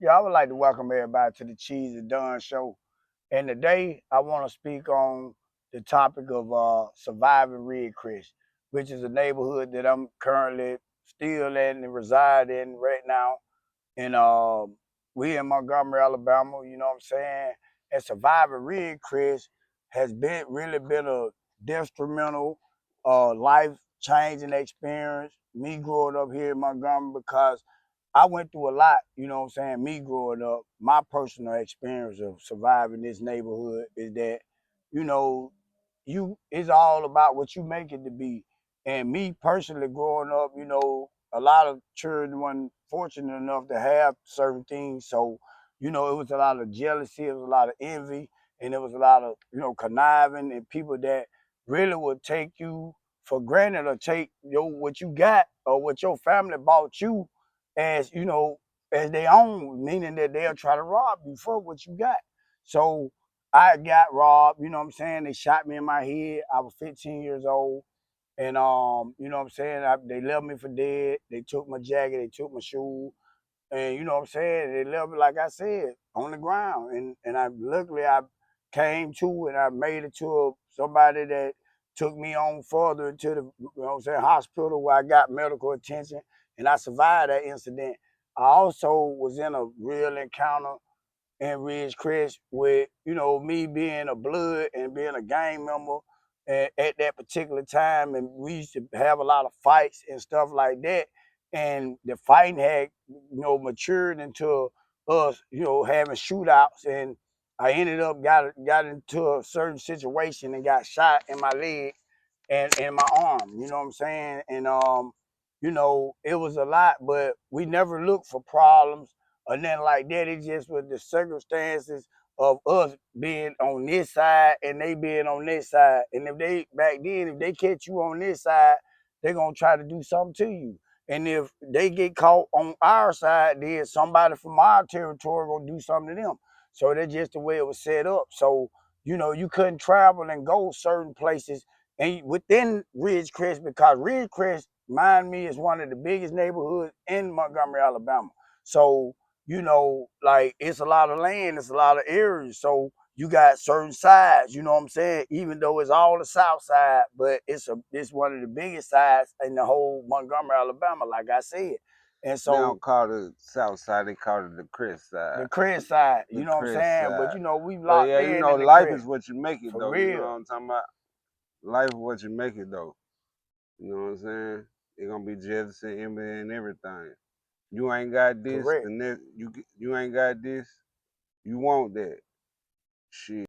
Yeah, I would like to welcome everybody to the Cheese and Dunn Show. And today I want to speak on the topic of surviving Ridgecrest, which is a neighborhood that I'm currently still in and reside in right now. And we in Montgomery, Alabama, you know what I'm saying? And surviving Ridgecrest has been a detrimental, life changing experience. Me growing up here in Montgomery because I went through a lot, you know what I'm saying? Me growing up, my personal experience of surviving this neighborhood is that, you know, it's all about what you make it to be. And me personally growing up, a lot of children weren't fortunate enough to have certain things. So, it was a lot of jealousy, it was a lot of envy, and it was a lot of, conniving and people that really would take you for granted or take what you got or what your family bought you as, as their own, meaning that they'll try to rob you for what you got. So I got robbed, you know what I'm saying? They shot me in my head. I was 15 years old. And you know what I'm saying? They left me for dead. They took my jacket, they took my shoe, and you know what I'm saying? They left me, like I said, on the ground. And I came to and I made it to somebody that took me on further to the hospital where I got medical attention and I survived that incident. I also was in a real encounter in Ridgecrest with, me being a blood and being a gang member at that particular time. And we used to have a lot of fights and stuff like that. And the fighting had, matured into us, having shootouts. And I ended up got into a certain situation and got shot in my leg and in my arm, you know what I'm saying? And it was a lot, but we never looked for problems or nothing like that. It just was the circumstances of us being on this side and they being on this side. And if they catch you on this side, they're gonna try to do something to you. And if they get caught on our side, then somebody from our territory gonna do something to them. So that's just the way it was set up. So, you couldn't travel and go certain places and within Ridgecrest, because Ridgecrest, mind me, is one of the biggest neighborhoods in Montgomery, Alabama. So, like it's a lot of land, it's a lot of areas. So you got certain sides, you know what I'm saying? Even though it's all the south side, but it's one of the biggest sides in the whole Montgomery, Alabama, like I said. And They don't so call it South Side, they call it the Crest Side. the crest side, The you know what I'm Crest saying? But Side. we But locked yeah, in the life is crest. what you make it For though. You know what real. I'm talking about? Life is what you make it though. You know what I'm saying? It's gonna be jealousy, envy, and everything. You ain't got this, Correct. the next you ain't got this. You want that shit.